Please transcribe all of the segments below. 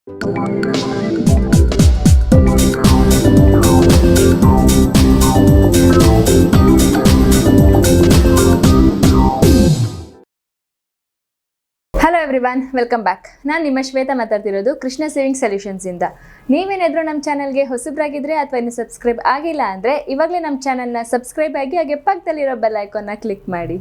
Hello everyone, welcome back. ನಾನು ನಿಮ್ಮ ಶ್ವೇತಾ ಮಾತಾಡ್ತಿರೋದು ಕೃಷ್ಣ ಸೇವಿಂಗ್ ಸೊಲ್ಯೂಷನ್ಸಿಂದ. ನೀವೇನಾದರೂ ನಮ್ಮ ಚಾನಲ್ಗೆ ಹೊಸಬ್ರಾಗಿದ್ದರೆ ಅಥವಾ ಇನ್ನು ಸಬ್ಸ್ಕ್ರೈಬ್ ಆಗಿಲ್ಲ ಅಂದರೆ ಇವಾಗಲೇ ನಮ್ಮ ಚಾನಲ್ನ ಸಬ್ಸ್ಕ್ರೈಬ್ ಆಗಿ ಹಾಗೆ ಪಕ್ಕದಲ್ಲಿರೋ ಬೆಲ್ ಐಕಾನ್ನ ಕ್ಲಿಕ್ ಮಾಡಿ.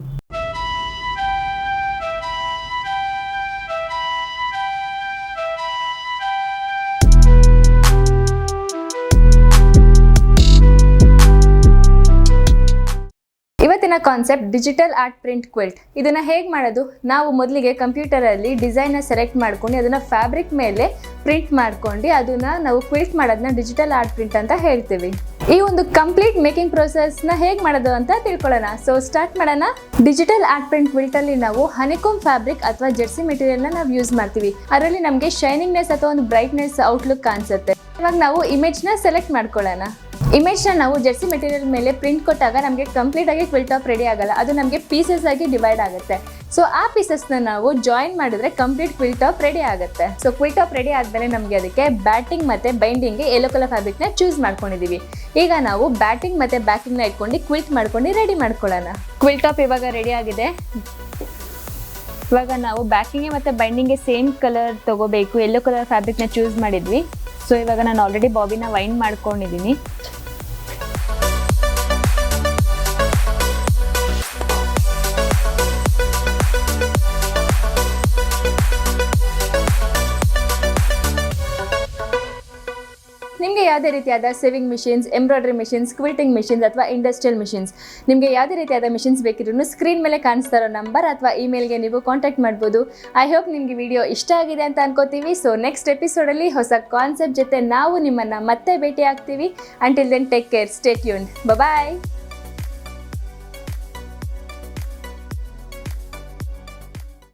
ಇವತ್ತಿನ concept digital art print quilt. ಇದನ್ನ ಹೇಗೆ ಮಾಡೋದು? ನಾವು ಮೊದಲಿಗೆ ಕಂಪ್ಯೂಟರಲ್ಲಿ ಡಿಸೈನ್ನ ಸೆಲೆಕ್ಟ್ ಮಾಡ್ಕೊಂಡು ಅದನ್ನ ಫ್ಯಾಬ್ರಿಕ್ ಮೇಲೆ ಪ್ರಿಂಟ್ ಮಾಡ್ಕೊಂಡು ಅದನ್ನ ನಾವು ಕ್ವಿಲ್ಟ್ ಮಾಡೋದನ್ನ ಡಿಜಿಟಲ್ ಆರ್ಟ್ ಪ್ರಿಂಟ್ ಅಂತ ಹೇಳ್ತೀವಿ. ಈ ಒಂದು ಕಂಪ್ಲೀಟ್ ಮೇಕಿಂಗ್ ಪ್ರೊಸೆಸ್ನ ಹೇಗೆ ಮಾಡೋದು ಅಂತ ತಿಳ್ಕೊಳ್ಳೋಣ. ಸೊ ಸ್ಟಾರ್ಟ್ ಮಾಡೋಣ. ಡಿಜಿಟಲ್ ಆರ್ಟ್ ಪ್ರಿಂಟ್ ಕ್ವಿಲ್ಟ್ ಅಲ್ಲಿ ನಾವು ಹನಿಕೋಮ್ ಫ್ಯಾಬ್ರಿಕ್ ಅಥವಾ ಜೆರ್ಸಿ ಮೆಟೀರಿಯಲ್ನ ನಾವು ಯೂಸ್ ಮಾಡ್ತೀವಿ. ಅದರಲ್ಲಿ ನಮಗೆ ಶೈನಿಂಗ್ನೆಸ್ ಅಥವಾ ಒಂದು ಬ್ರೈಟ್ನೆಸ್ ಔಟ್ಲುಕ್ ಕಾಣಿಸುತ್ತೆ. ಇವಾಗ ನಾವು ಇಮೇಜ್ನ ಸೆಲೆಕ್ಟ್ ಮಾಡ್ಕೊಳ್ಳೋಣ. ಇಮೇಜ್ನ ನಾವು ಜೆರ್ಸಿ ಮೆಟೀರಿಯಲ್ ಮೇಲೆ ಪ್ರಿಂಟ್ ಕೊಟ್ಟಾಗ ನಮಗೆ ಕಂಪ್ಲೀಟ್ ಆಗಿ ಕ್ವಿಲ್ಟ್ ಟಾಪ್ ರೆಡಿ ಆಗಲ್ಲ, ಅದು ನಮಗೆ ಪೀಸಸ್ ಆಗಿ ಡಿವೈಡ್ ಆಗುತ್ತೆ. ಸೊ ಆ ಪೀಸಸ್ನ ನಾವು ಜಾಯಿನ್ ಮಾಡಿದ್ರೆ ಕಂಪ್ಲೀಟ್ ಕ್ವಿಲ್ಟ್ ಟಾಪ್ ರೆಡಿ ಆಗುತ್ತೆ. ಸೊ ಕ್ವಿಲ್ಟ್ ಟಾಪ್ ರೆಡಿ ಆದಮೇಲೆ ನಮಗೆ ಅದಕ್ಕೆ ಬ್ಯಾಟಿಂಗ್ ಮತ್ತು ಬೈಂಡಿಂಗ್ಗೆ ಯೆಲ್ಲೋ ಕಲರ್ ಫ್ಯಾಬ್ರಿಕ್ನ ಚೂಸ್ ಮಾಡ್ಕೊಂಡಿದ್ದೀವಿ. ಈಗ ನಾವು ಬ್ಯಾಟಿಂಗ್ ಮತ್ತು ಬ್ಯಾಕಿಂಗ್ನ ಇಟ್ಕೊಂಡು ಕ್ವಿಲ್ಟ್ ಮಾಡ್ಕೊಂಡು ರೆಡಿ ಮಾಡ್ಕೊಳ್ಳೋಣ. ಕ್ವಿಲ್ಟ್ ಟಾಪ್ ಇವಾಗ ರೆಡಿ ಆಗಿದೆ. ಇವಾಗ ನಾವು ಬ್ಯಾಕಿಂಗ್ಗೆ ಮತ್ತು ಬೈಂಡಿಂಗ್ಗೆ ಸೇಮ್ ಕಲರ್ ತೊಗೋಬೇಕು. ಯೆಲ್ಲೋ ಕಲರ್ ಫ್ಯಾಬ್ರಿಕ್ನ ಚೂಸ್ ಮಾಡಿದ್ವಿ. ಸೊ ಇವಾಗ ನಾನು ಆಲ್ರೆಡಿ ಬಾಬಿನ ವೈಂಡ್ ಮಾಡ್ಕೊಂಡಿದ್ದೀನಿ. ನಿಮಗೆ ಯಾವುದೇ ರೀತಿಯಾದ sewing machines, embroidery machines, quilting machines ಅಥವಾ ಇಂಡಸ್ಟ್ರಿಯಲ್ ಮಿಷಿನ್ಸ್, ನಿಮಗೆ ಯಾವುದೇ ರೀತಿಯಾದ ಮಿಷಿನ್ಸ್ ಬೇಕಿದ್ರೂ ಸ್ಕ್ರೀನ್ ಮೇಲೆ ಕಾಣಿಸ್ತಾ ಇರೋ ನಂಬರ್ ಅಥವಾ ಇಮೇಲ್ಗೆ ನೀವು ಕಾಂಟ್ಯಾಕ್ಟ್ ಮಾಡ್ಬೋದು. ಐ ಹೋಪ್ ನಿಮಗೆ ವಿಡಿಯೋ ಇಷ್ಟ ಆಗಿದೆ ಅಂತ ಅನ್ಕೋತೀವಿ. ಸೊ ನೆಕ್ಸ್ಟ್ ಎಪಿಸೋಡಲ್ಲಿ ಹೊಸ ಕಾನ್ಸೆಪ್ಟ್ ಜೊತೆ ನಾವು ನಿಮ್ಮನ್ನು ಮತ್ತೆ ಭೇಟಿ ಆಗ್ತೀವಿ. Until then take care, stay tuned, ಬಾಯ್.